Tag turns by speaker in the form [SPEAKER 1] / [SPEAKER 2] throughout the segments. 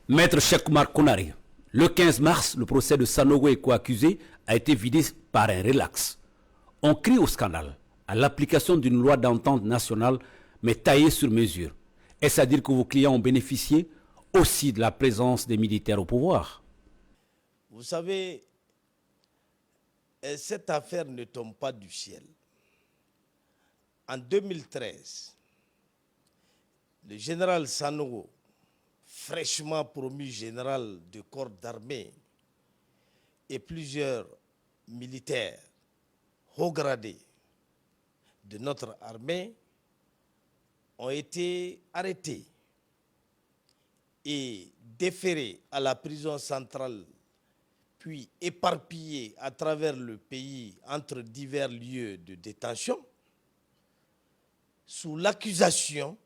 [SPEAKER 1] Maître Cheikh Oumar Konaré, le 15 mars, le procès de Sanogo et co-accusés a été vidé par un relax. On crie au scandale, à l'application d'une loi d'entente nationale, mais taillée sur mesure. Est-ce à dire que vos clients ont bénéficié aussi de la présence des militaires au pouvoir?
[SPEAKER 2] Vous savez, cette affaire ne tombe pas du ciel. En 2013, le général Sanogo, fraîchement promu général de corps d'armée, et plusieurs militaires haut gradés de notre armée ont été arrêtés et déférés à la prison centrale, puis éparpillés à travers le pays entre divers lieux de détention, sous l'accusation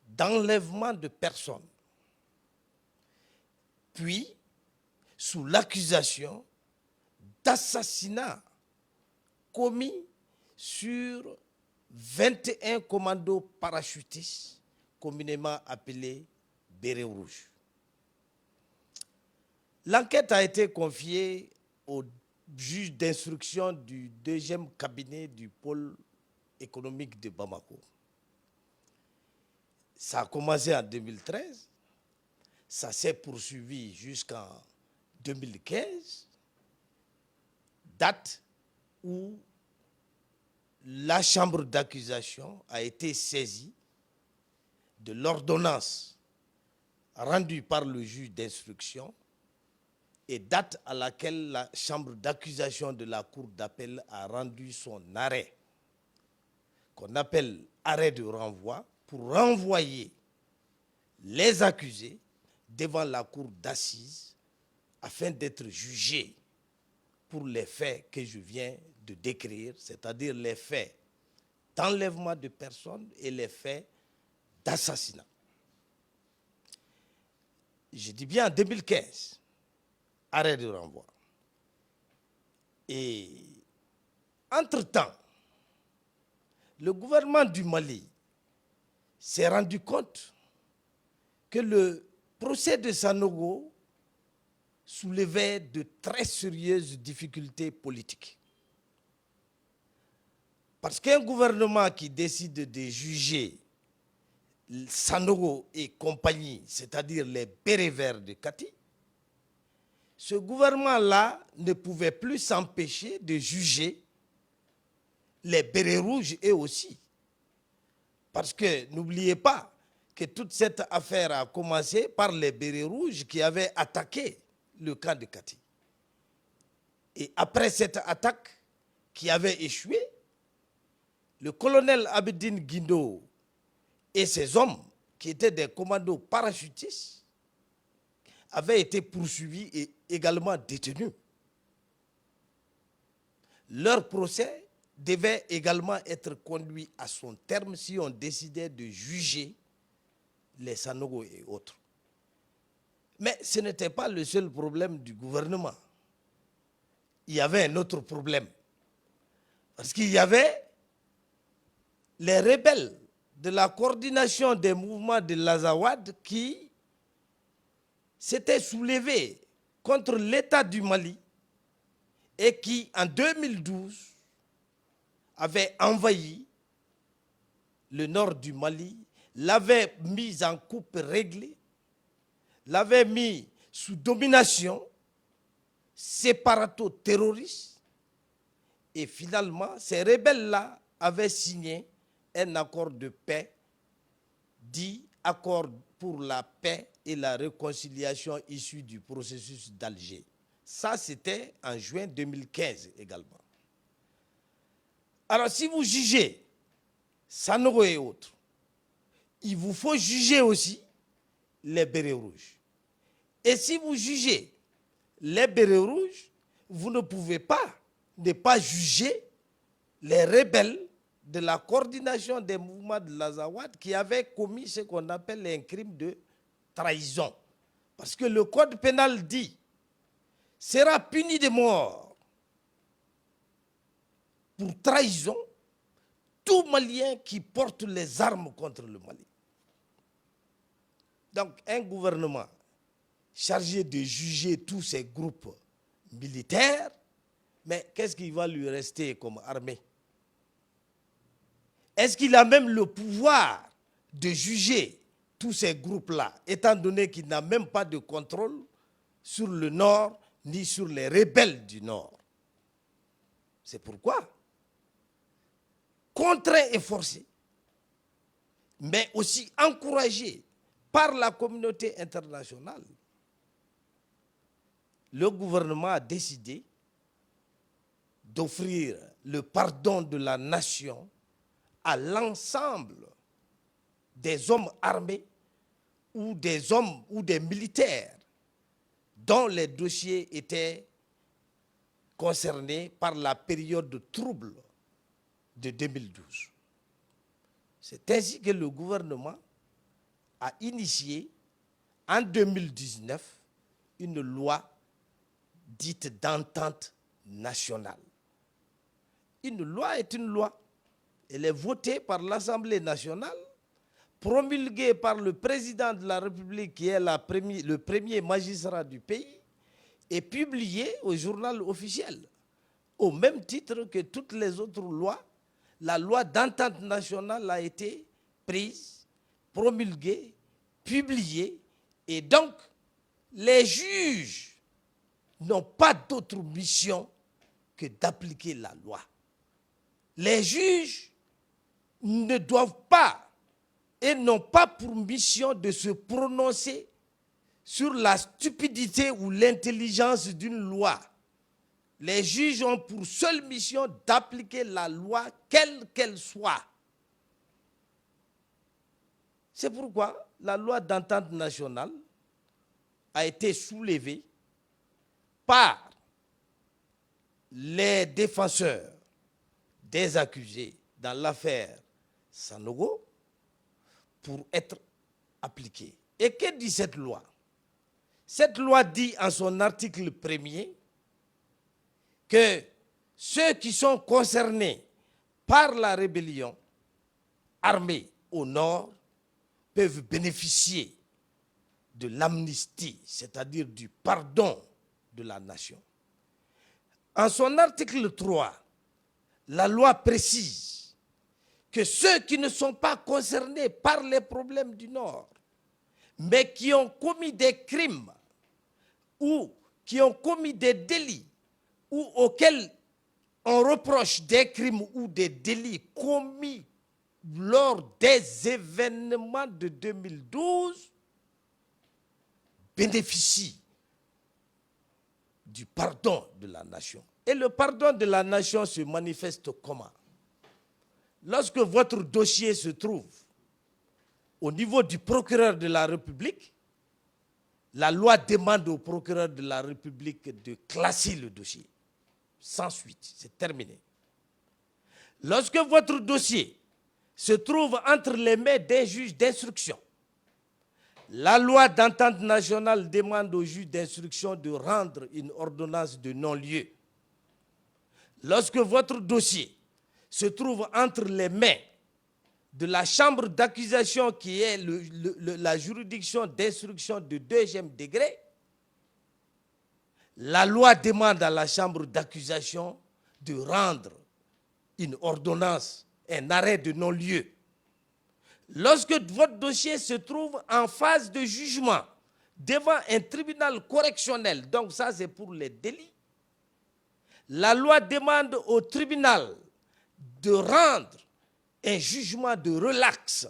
[SPEAKER 2] d'enlèvement de personnes, puis sous l'accusation d'assassinat commis sur 21 commandos parachutistes, communément appelés Bérets Rouges. L'enquête a été confiée au juge d'instruction du 2e cabinet du pôle économique de Bamako. Ça a commencé en 2013, ça s'est poursuivi jusqu'en 2015, date où la chambre d'accusation a été saisie de l'ordonnance rendue par le juge d'instruction et date à laquelle la chambre d'accusation de la cour d'appel a rendu son arrêt, qu'on appelle arrêt de renvoi, pour renvoyer les accusés devant la cour d'assises afin d'être jugés pour les faits que je viens de décrire, c'est-à-dire les faits d'enlèvement de personnes et les faits d'assassinat. Je dis bien en 2015, arrêt de renvoi. Et entre-temps, le gouvernement du Mali s'est rendu compte que le procès de Sanogo soulevait de très sérieuses difficultés politiques. Parce qu'un gouvernement qui décide de juger Sanogo et compagnie, c'est-à-dire les bérets verts de Kati, ce gouvernement-là ne pouvait plus s'empêcher de juger les bérets rouges eux aussi. Parce que n'oubliez pas que toute cette affaire a commencé par les bérets rouges qui avaient attaqué le camp de Kati. Et après cette attaque qui avait échoué, le colonel Abedine Guindo et ses hommes, qui étaient des commandos parachutistes, avaient été poursuivis et également détenus. Leur procès devait également être conduit à son terme si on décidait de juger les Sanogo et autres. Mais ce n'était pas le seul problème du gouvernement. Il y avait un autre problème. Parce qu'il y avait les rebelles de la coordination des mouvements de l'Azawad qui s'étaient soulevés contre l'État du Mali et qui, en 2012, avaient envahi le nord du Mali, l'avaient mis en coupe réglée, l'avaient mis sous domination séparato-terroriste. Et finalement, ces rebelles-là avaient signé un accord de paix, dit accord pour la paix et la réconciliation issu du processus d'Alger. Ça, c'était en juin 2015 également. Alors, si vous jugez Sanogo et autres, il vous faut juger aussi les bérets rouges. Et si vous jugez les bérets rouges, vous ne pouvez pas ne pas juger les rebelles de la coordination des mouvements de l'Azawad qui avaient commis ce qu'on appelle un crime de trahison. Parce que le code pénal dit sera puni de mort pour trahison tout Malien qui porte les armes contre le Mali. Donc, un gouvernement chargé de juger tous ces groupes militaires, mais qu'est-ce qu'il va lui rester comme armée? Est-ce qu'il a même le pouvoir de juger tous ces groupes-là, étant donné qu'il n'a même pas de contrôle sur le Nord ni sur les rebelles du Nord? C'est pourquoi, contraint et forcé, mais aussi encouragé par la communauté internationale, le gouvernement a décidé d'offrir le pardon de la nation à l'ensemble des hommes armés ou des hommes ou des militaires dont les dossiers étaient concernés par la période de trouble de 2012. C'est ainsi que le gouvernement a initié en 2019 une loi dite d'entente nationale. Une loi est une loi. Elle est votée par l'Assemblée nationale, promulguée par le président de la République, qui est le premier magistrat du pays, et publiée au journal officiel. Au même titre que toutes les autres lois, la loi d'entente nationale a été prise, promulguée, publiée, et donc les juges n'ont pas d'autre mission que d'appliquer la loi. Les juges ne doivent pas et n'ont pas pour mission de se prononcer sur la stupidité ou l'intelligence d'une loi. Les juges ont pour seule mission d'appliquer la loi, quelle qu'elle soit. C'est pourquoi la loi d'entente nationale a été soulevée par les défenseurs des accusés dans l'affaire Sanogo pour être appliquée. Et que dit cette loi? Cette loi dit en son article 1er que ceux qui sont concernés par la rébellion armée au nord peuvent bénéficier de l'amnistie, c'est-à-dire du pardon de la nation. En son article 3, la loi précise que ceux qui ne sont pas concernés par les problèmes du Nord, mais qui ont commis des crimes ou qui ont commis des délits ou auxquels on reproche des crimes ou des délits commis lors des événements de 2012 bénéficient du pardon de la nation. Et le pardon de la nation se manifeste comment? Lorsque votre dossier se trouve au niveau du procureur de la République, la loi demande au procureur de la République de classer le dossier. Sans suite, c'est terminé. Lorsque votre dossier se trouve entre les mains des juges d'instruction, la loi d'entente nationale demande aux juges d'instruction de rendre une ordonnance de non-lieu. Lorsque votre dossier se trouve entre les mains de la chambre d'accusation qui est la juridiction d'instruction de deuxième degré, la loi demande à la chambre d'accusation de rendre une ordonnance, un arrêt de non-lieu. Lorsque votre dossier se trouve en phase de jugement devant un tribunal correctionnel, donc ça c'est pour les délits, la loi demande au tribunal de rendre un jugement de relax,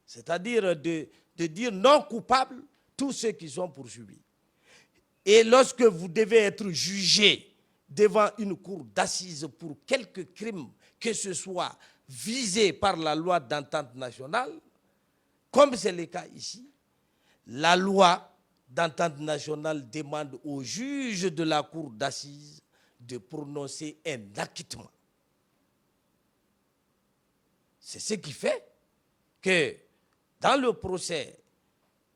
[SPEAKER 2] c'est-à-dire de dire non coupable tous ceux qui sont poursuivis. Et lorsque vous devez être jugé devant une cour d'assises pour quelque crime que ce soit visé par la loi d'entente nationale, comme c'est le cas ici, la loi d'entente nationale demande au juge de la cour d'assises de prononcer un acquittement. C'est ce qui fait que dans le procès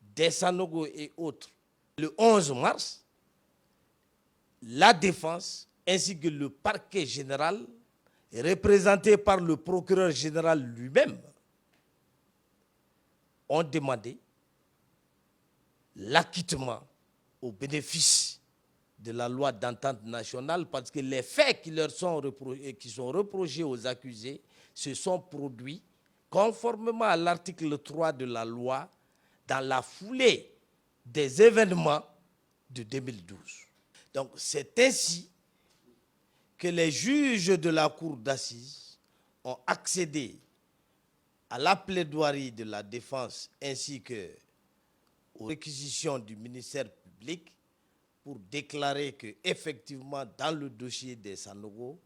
[SPEAKER 2] des Sanogo et autres, le 11 mars, la défense ainsi que le parquet général, représenté par le procureur général lui-même, ont demandé l'acquittement au bénéfice de la loi d'entente nationale, parce que les faits qui leur sont reprochés aux accusés se sont produits conformément à l'article 3 de la loi dans la foulée des événements de 2012. Donc c'est ainsi que les juges de la cour d'assises ont accédé à la plaidoirie de la défense ainsi qu'aux réquisitions du ministère public pour déclarer qu'effectivement, dans le dossier des Sanogo,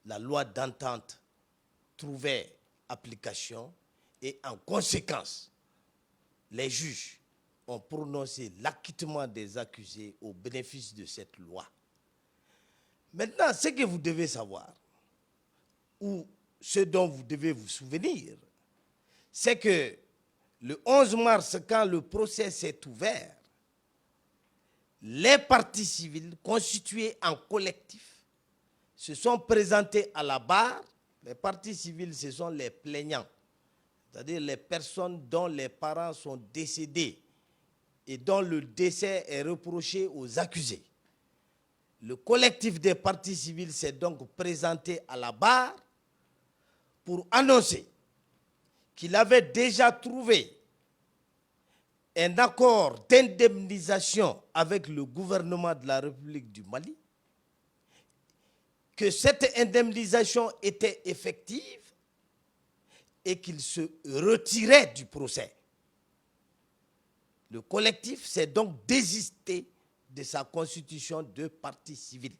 [SPEAKER 2] la loi d'entente trouvait application et en conséquence, les juges ont prononcé l'acquittement des accusés au bénéfice de cette loi. Maintenant, ce que vous devez savoir, ou ce dont vous devez vous souvenir, c'est que le 11 mars, quand le procès s'est ouvert, les parties civiles constituées en collectif se sont présentés à la barre. Les parties civiles, ce sont les plaignants, c'est-à-dire les personnes dont les parents sont décédés et dont le décès est reproché aux accusés. Le collectif des parties civiles s'est donc présenté à la barre pour annoncer qu'il avait déjà trouvé un accord d'indemnisation avec le gouvernement de la République du Mali, que cette indemnisation était effective et qu'il se retirait du procès. Le collectif s'est donc désisté de sa constitution de partie civile.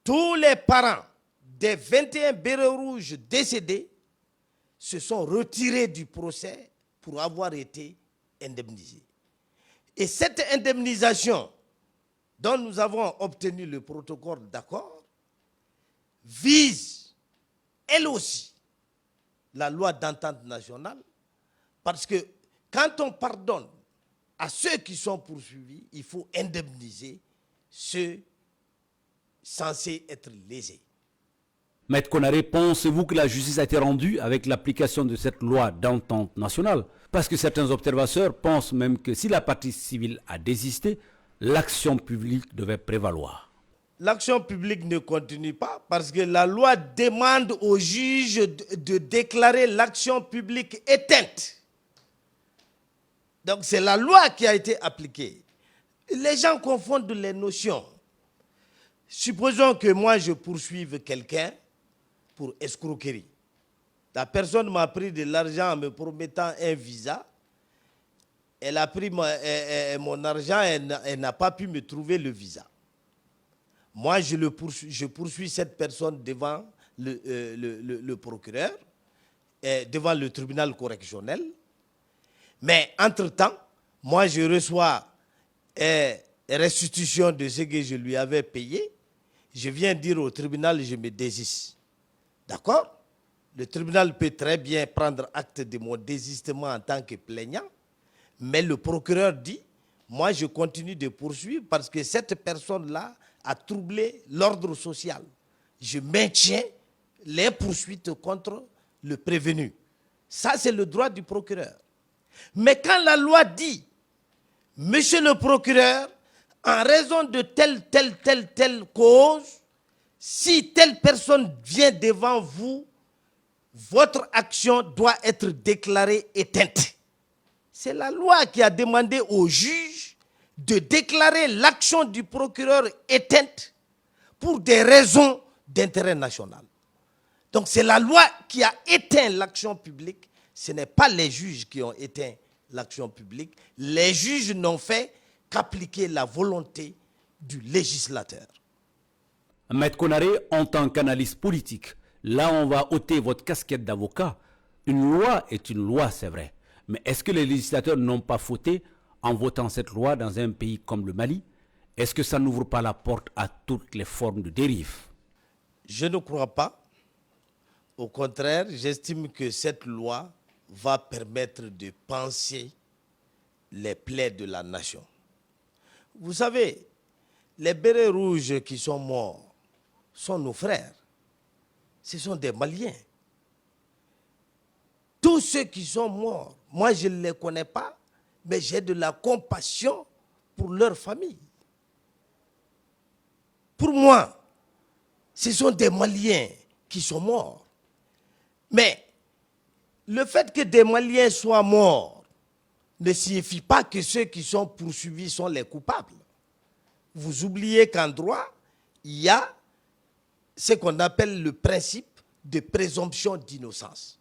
[SPEAKER 2] Tous les parents des 21 bérets rouges décédés se sont retirés du procès pour avoir été indemnisés. Et cette indemnisation dont nous avons obtenu le protocole d'accord vise, elle aussi, la loi d'entente nationale, parce que quand on pardonne à ceux qui sont poursuivis, il faut indemniser ceux censés être lésés.
[SPEAKER 1] Maître Konaré, pensez-vous que la justice a été rendue avec l'application de cette loi d'entente nationale? Parce que certains observateurs pensent même que si la partie civile a désisté, l'action publique devait prévaloir.
[SPEAKER 2] L'action publique ne continue pas parce que la loi demande aux juges de déclarer l'action publique éteinte. Donc c'est la loi qui a été appliquée. Les gens confondent les notions. Supposons que moi je poursuive quelqu'un pour escroquerie. La personne m'a pris de l'argent en me promettant un visa. Elle a pris mon argent, elle n'a pas pu me trouver le visa. Moi, je poursuis cette personne devant le procureur, devant le tribunal correctionnel. Mais entre-temps, moi, je reçois restitution de ce que je lui avais payé. Je viens dire au tribunal, je me désiste. D'accord? Le tribunal peut très bien prendre acte de mon désistement en tant que plaignant, mais le procureur dit, moi, je continue de poursuivre parce que cette personne-là a troublé l'ordre social. Je maintiens les poursuites contre le prévenu. Ça, c'est le droit du procureur. Mais quand la loi dit, monsieur le procureur, en raison de telle cause, si telle personne vient devant vous, votre action doit être déclarée éteinte. C'est la loi qui a demandé au juge de déclarer l'action du procureur éteinte pour des raisons d'intérêt national. Donc c'est la loi qui a éteint l'action publique. Ce n'est pas les juges qui ont éteint l'action publique. Les juges n'ont fait qu'appliquer la volonté du législateur.
[SPEAKER 1] Maître Konaré, en tant qu'analyste politique, là on va ôter votre casquette d'avocat. Une loi est une loi, c'est vrai. Mais est-ce que les législateurs n'ont pas fauté en votant cette loi dans un pays comme le Mali? Est-ce que ça n'ouvre pas la porte à toutes les formes de dérive?
[SPEAKER 2] Je ne crois pas. Au contraire, j'estime que cette loi va permettre de panser les plaies de la nation. Vous savez, les bérets rouges qui sont morts sont nos frères. Ce sont des Maliens. Tous ceux qui sont morts, moi je ne les connais pas, mais j'ai de la compassion pour leur famille. Pour moi, ce sont des Maliens qui sont morts. Mais le fait que des Maliens soient morts ne signifie pas que ceux qui sont poursuivis sont les coupables. Vous oubliez qu'en droit, il y a ce qu'on appelle le principe de présomption d'innocence.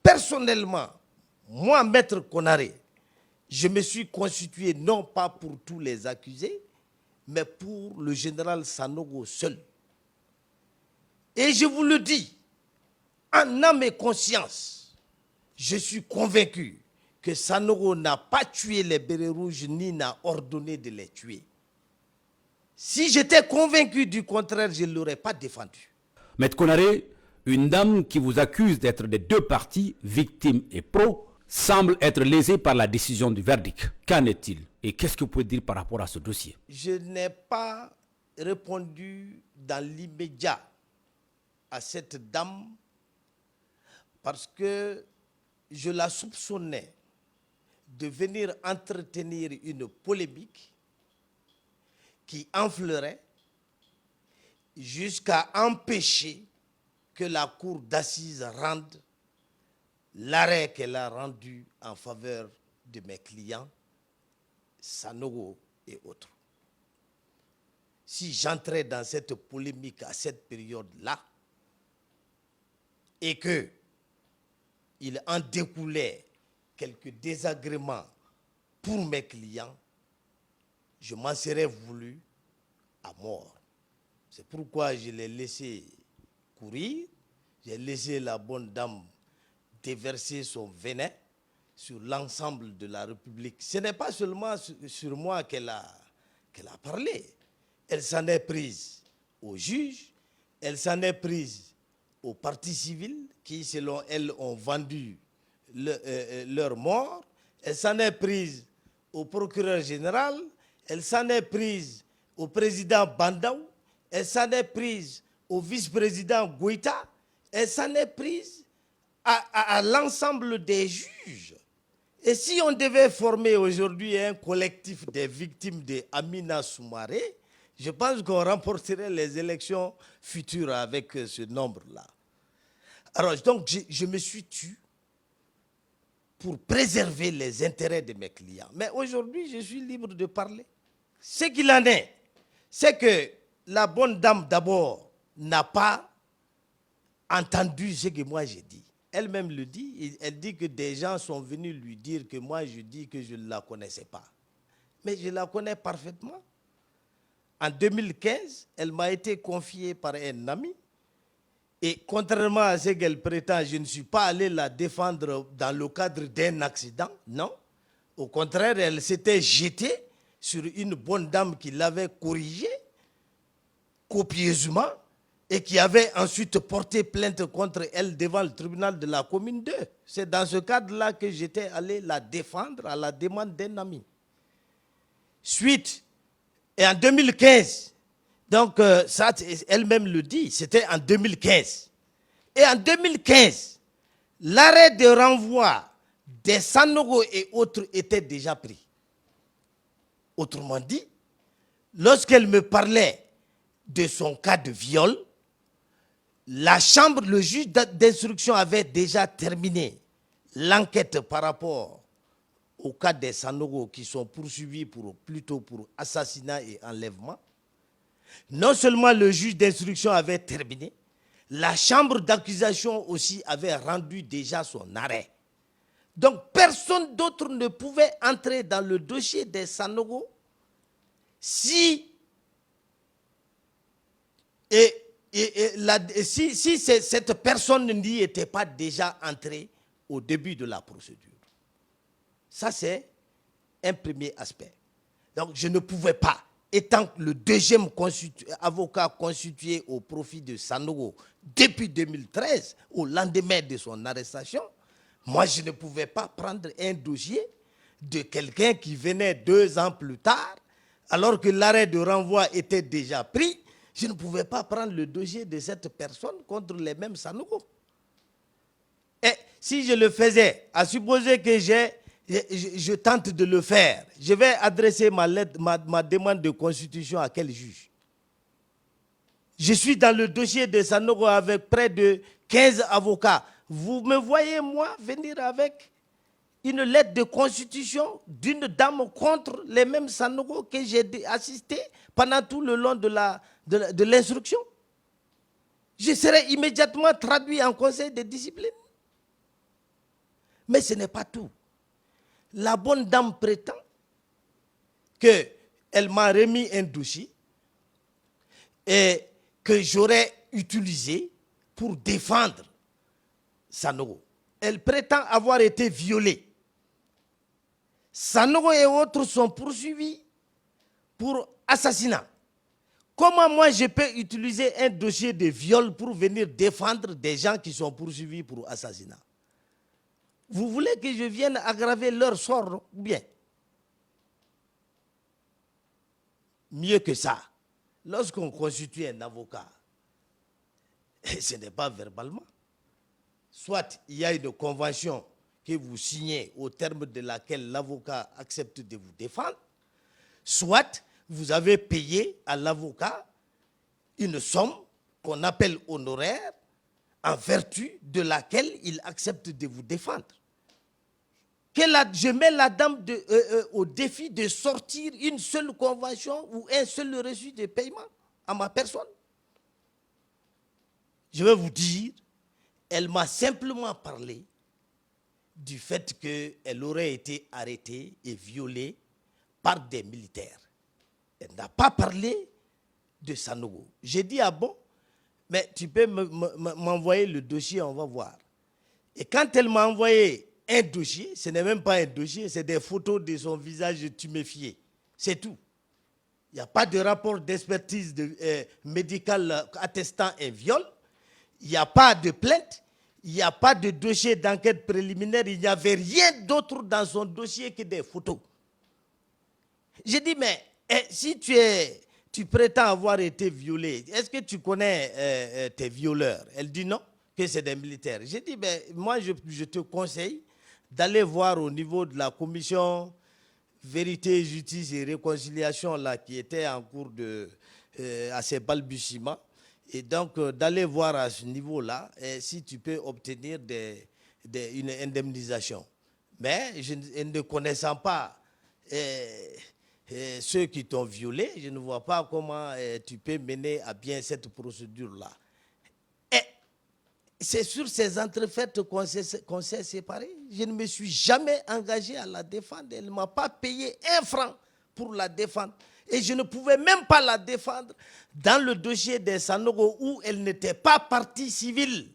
[SPEAKER 2] Personnellement, moi, Maître Konaré, je me suis constitué non pas pour tous les accusés, mais pour le général Sanogo seul. Et je vous le dis, en âme et conscience, je suis convaincu que Sanogo n'a pas tué les bérets rouges ni n'a ordonné de les tuer. Si j'étais convaincu du contraire, je ne l'aurais pas défendu.
[SPEAKER 1] Maître Konaré, une dame qui vous accuse d'être des deux parties, victime et pro, semble être lésée par la décision du verdict. Qu'en est-il? Et qu'est-ce que vous pouvez dire par rapport à ce dossier?
[SPEAKER 2] Je n'ai pas répondu dans l'immédiat à cette dame parce que je la soupçonnais de venir entretenir une polémique qui enflerait jusqu'à empêcher que la cour d'assises rende l'arrêt qu'elle a rendu en faveur de mes clients, Sanogo et autres. Si j'entrais dans cette polémique à cette période-là et qu'il en découlait quelques désagréments pour mes clients, je m'en serais voulu à mort. C'est pourquoi je l'ai laissé courir, j'ai laissé la bonne dame déverser son venin sur l'ensemble de la République. Ce n'est pas seulement sur moi qu'elle a parlé. Elle s'en est prise aux juges, elle s'en est prise aux partis civils qui, selon elle, ont vendu leur mort. Elle s'en est prise au procureur général, elle s'en est prise au président Bandaou, elle s'en est prise au vice-président Goïta, elle s'en est prise à l'ensemble des juges. Et si on devait former aujourd'hui un collectif des victimes de Amina Soumaré, je pense qu'on remporterait les élections futures avec ce nombre-là. Alors, donc, je me suis tue pour préserver les intérêts de mes clients. Mais aujourd'hui, je suis libre de parler. Ce qu'il en est, c'est que la bonne dame, d'abord, n'a pas entendu ce que moi j'ai dit. Elle-même le dit. Elle dit que des gens sont venus lui dire que moi, je dis que je ne la connaissais pas. Mais je la connais parfaitement. En 2015, elle m'a été confiée par un ami. Et contrairement à ce qu'elle prétend, je ne suis pas allé la défendre dans le cadre d'un accident. Non. Au contraire, elle s'était jetée sur une bonne dame qui l'avait corrigée copieusement et qui avait ensuite porté plainte contre elle devant le tribunal de la commune 2. C'est dans ce cadre-là que j'étais allé la défendre à la demande d'un ami. Suite, et en 2015, donc ça, elle-même le dit, c'était en 2015. Et en 2015, l'arrêt de renvoi des Sanogo et autres était déjà pris. Autrement dit, lorsqu'elle me parlait de son cas de viol, la chambre, le juge d'instruction avait déjà terminé l'enquête par rapport au cas des Sanogo qui sont poursuivis plutôt pour assassinat et enlèvement. Non seulement le juge d'instruction avait terminé, la chambre d'accusation aussi avait rendu déjà son arrêt. Donc personne d'autre ne pouvait entrer dans le dossier des Sanogo si cette personne n'y était pas déjà entrée au début de la procédure. Ça, c'est un premier aspect. Donc, je ne pouvais pas, étant le deuxième avocat constitué au profit de Sanogo depuis 2013, au lendemain de son arrestation, moi, je ne pouvais pas prendre un dossier de quelqu'un qui venait 2 ans plus tard, alors que l'arrêt de renvoi était déjà pris. Je ne pouvais pas prendre le dossier de cette personne contre les mêmes Sanogo. Et si je le faisais, à supposer que j'ai je tente de le faire. Je vais adresser ma demande de constitution à quel juge? Je suis dans le dossier de Sanogo avec près de 15 avocats. Vous me voyez, moi, venir avec une lettre de constitution d'une dame contre les mêmes Sanogo que j'ai assisté pendant tout le long de l'instruction? Je serai immédiatement traduit en conseil de discipline. Mais ce n'est pas tout. La bonne dame prétend qu'elle m'a remis un dossier et que j'aurais utilisé pour défendre Sanogo. Elle prétend avoir été violée. Sanogo et autres sont poursuivis pour assassinat. Comment moi je peux utiliser un dossier de viol pour venir défendre des gens qui sont poursuivis pour assassinat? Vous voulez que je vienne aggraver leur sort ou bien? Mieux que ça, lorsqu'on constitue un avocat, ce n'est pas verbalement. Soit il y a une convention que vous signez au terme de laquelle l'avocat accepte de vous défendre, soit vous avez payé à l'avocat une somme qu'on appelle honoraire en vertu de laquelle il accepte de vous défendre. Je mets la dame au défi de sortir une seule convention ou un seul reçu de paiement à ma personne. Je vais vous dire, elle m'a simplement parlé du fait qu'elle aurait été arrêtée et violée par des militaires. Elle n'a pas parlé de Sanogo. J'ai dit, ah bon, mais tu peux m'envoyer le dossier, on va voir. Et quand elle m'a envoyé un dossier, ce n'est même pas un dossier, c'est des photos de son visage tuméfié. C'est tout. Il n'y a pas de rapport d'expertise médicale attestant un viol. Il n'y a pas de plainte. Il n'y a pas de dossier d'enquête préliminaire. Il n'y avait rien d'autre dans son dossier que des photos. J'ai dit, mais si tu prétends avoir été violé, est-ce que tu connais tes violeurs? Elle dit non, que c'est des militaires. J'ai dit, ben, moi, je te conseille d'aller voir au niveau de la commission Vérité, Justice et Réconciliation là, qui était en cours à ses balbutiements. Et donc, d'aller voir à ce niveau-là si tu peux obtenir une indemnisation. Mais ne connaissant pas ceux qui t'ont violé, je ne vois pas comment tu peux mener à bien cette procédure-là. Et c'est sur ces entrefaites qu'on s'est séparés. Je ne me suis jamais engagé à la défendre. Elle ne m'a pas payé un franc pour la défendre. Et je ne pouvais même pas la défendre dans le dossier des Sanogo où elle n'était pas partie civile.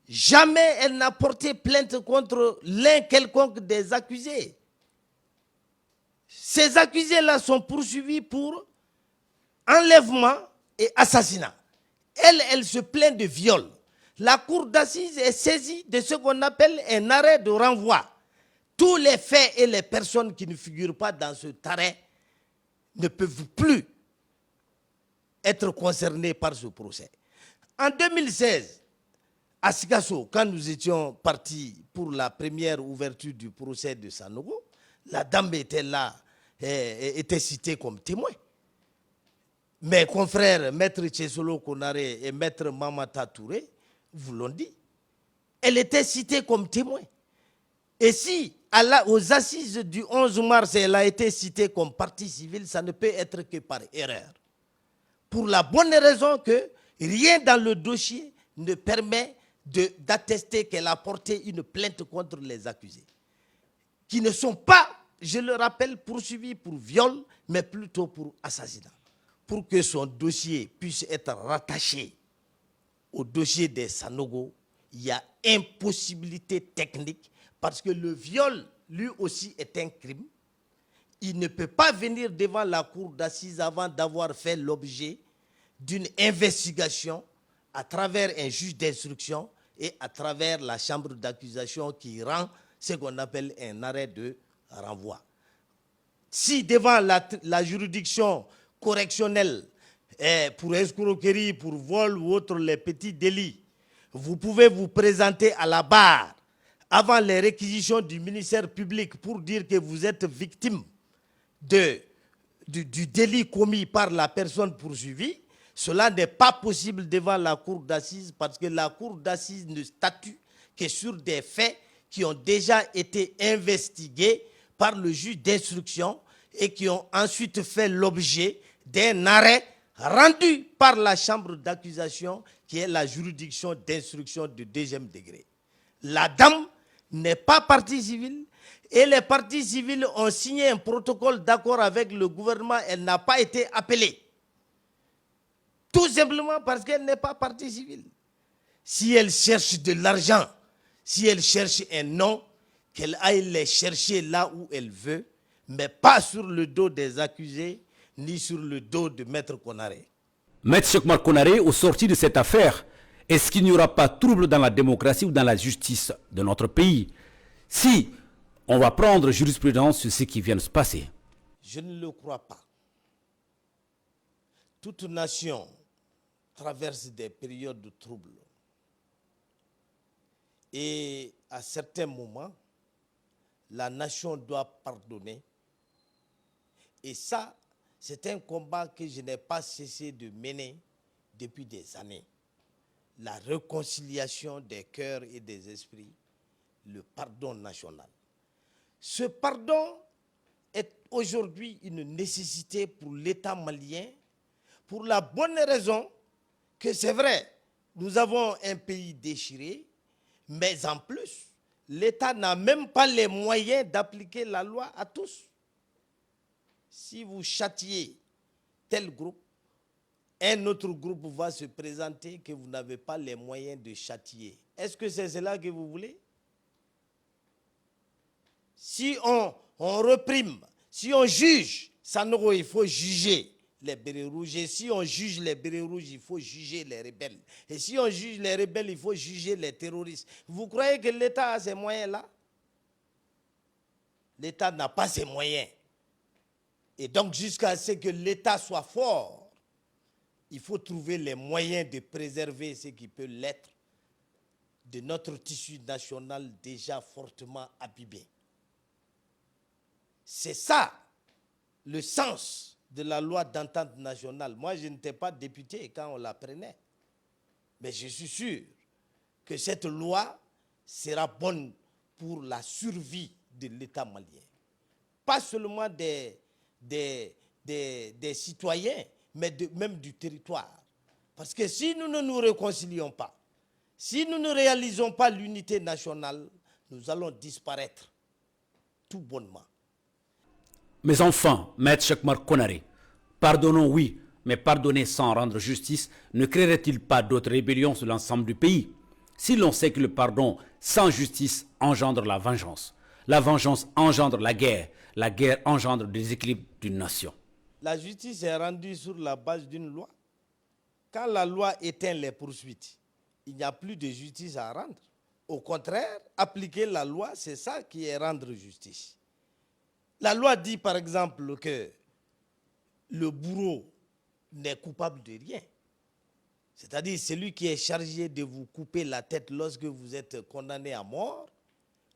[SPEAKER 2] Jamais elle n'a porté plainte contre l'un quelconque des accusés. Ces accusés-là sont poursuivis pour enlèvement et assassinat. Elle se plaint de viol. La cour d'assises est saisie de ce qu'on appelle un arrêt de renvoi. Tous les faits et les personnes qui ne figurent pas dans cet arrêt ne peuvent plus être concernés par ce procès. En 2016, à Sikasso, quand nous étions partis pour la première ouverture du procès de Sanogo, la dame était là, était citée comme témoin. Mes confrères, Maître Tchesolo Konare et Maître Mamata Touré, vous l'ont dit. Elle était citée comme témoin. Et si aux assises du 11 mars, elle a été citée comme partie civile, ça ne peut être que par erreur. Pour la bonne raison que rien dans le dossier ne permet d'attester qu'elle a porté une plainte contre les accusés, qui ne sont pas, je le rappelle, poursuivis pour viol, mais plutôt pour assassinat. Pour que son dossier puisse être rattaché au dossier des Sanogo, il y a impossibilité technique parce que le viol, lui aussi, est un crime. Il ne peut pas venir devant la cour d'assises avant d'avoir fait l'objet d'une investigation à travers un juge d'instruction et à travers la chambre d'accusation qui rend ce qu'on appelle un arrêt de renvoi. Si devant la juridiction correctionnelle, pour escroquerie, pour vol ou autre, les petits délits, vous pouvez vous présenter à la barre avant les réquisitions du ministère public pour dire que vous êtes victime du délit commis par la personne poursuivie, cela n'est pas possible devant la cour d'assises parce que la cour d'assises ne statue que sur des faits qui ont déjà été investigués par le juge d'instruction et qui ont ensuite fait l'objet d'un arrêt rendu par la chambre d'accusation qui est la juridiction d'instruction de deuxième degré. La dame n'est pas partie civile et les parties civiles ont signé un protocole d'accord avec le gouvernement, elle n'a pas été appelée. Tout simplement parce qu'elle n'est pas partie civile. Si elle cherche de l'argent, si elle cherche un nom, qu'elle aille les chercher là où elle veut, mais pas sur le dos des accusés, ni sur le dos de Maître Konaré.
[SPEAKER 1] Maître Cheikh Oumar Konaré, au sortir de cette affaire, est-ce qu'il n'y aura pas trouble dans la démocratie ou dans la justice de notre pays si on va prendre jurisprudence sur ce qui vient de se passer?
[SPEAKER 2] Je ne le crois pas. Toute nation traverse des périodes de troubles. Et à certains moments, la nation doit pardonner. Et ça, c'est un combat que je n'ai pas cessé de mener depuis des années. La réconciliation des cœurs et des esprits, le pardon national. Ce pardon est aujourd'hui une nécessité pour l'État malien, pour la bonne raison que c'est vrai, nous avons un pays déchiré, mais en plus, l'État n'a même pas les moyens d'appliquer la loi à tous. Si vous châtiez tel groupe, un autre groupe va se présenter que vous n'avez pas les moyens de châtier. Est-ce que c'est cela que vous voulez? Si on reprime, si on juge, Sanoro, il faut juger les bérets rouges. Et si on juge les bérets rouges, il faut juger les rebelles. Et si on juge les rebelles, il faut juger les terroristes. Vous croyez que l'État a ces moyens-là? L'État n'a pas ces moyens. Et donc, jusqu'à ce que l'État soit fort, il faut trouver les moyens de préserver ce qui peut l'être de notre tissu national déjà fortement abîmé. C'est ça le sens de la loi d'entente nationale. Moi, je n'étais pas député quand on la prenait. Mais je suis sûr que cette loi sera bonne pour la survie de l'État malien. Pas seulement des citoyens, mais même du territoire. Parce que si nous ne nous réconcilions pas, si nous ne réalisons pas l'unité nationale, nous allons disparaître tout bonnement.
[SPEAKER 1] Mes enfants, Maître Cheikh Oumar Konaré, pardonnons oui, mais pardonner sans rendre justice ne créerait-il pas d'autres rébellions sur l'ensemble du pays? Si l'on sait que le pardon sans justice engendre la vengeance engendre la guerre engendre le déséquilibre d'une nation.
[SPEAKER 2] La justice est rendue sur la base d'une loi. Quand la loi éteint les poursuites, il n'y a plus de justice à rendre. Au contraire, appliquer la loi, c'est ça qui est rendre justice. La loi dit par exemple que le bourreau n'est coupable de rien. C'est-à-dire celui qui est chargé de vous couper la tête lorsque vous êtes condamné à mort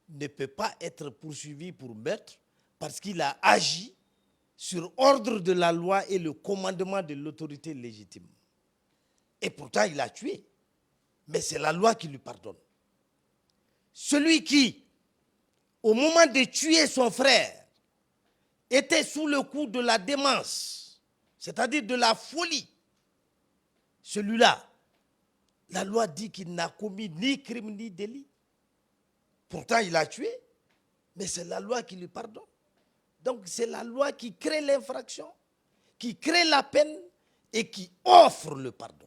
[SPEAKER 2] ne peut pas être poursuivi pour meurtre parce qu'il a agi sur ordre de la loi et le commandement de l'autorité légitime. Et pourtant, il a tué. Mais c'est la loi qui lui pardonne. Celui qui, au moment de tuer son frère, était sous le coup de la démence, c'est-à-dire de la folie, celui-là, la loi dit qu'il n'a commis ni crime ni délit. Pourtant, il a tué, mais c'est la loi qui lui pardonne. Donc, c'est la loi qui crée l'infraction, qui crée la peine et qui offre le pardon.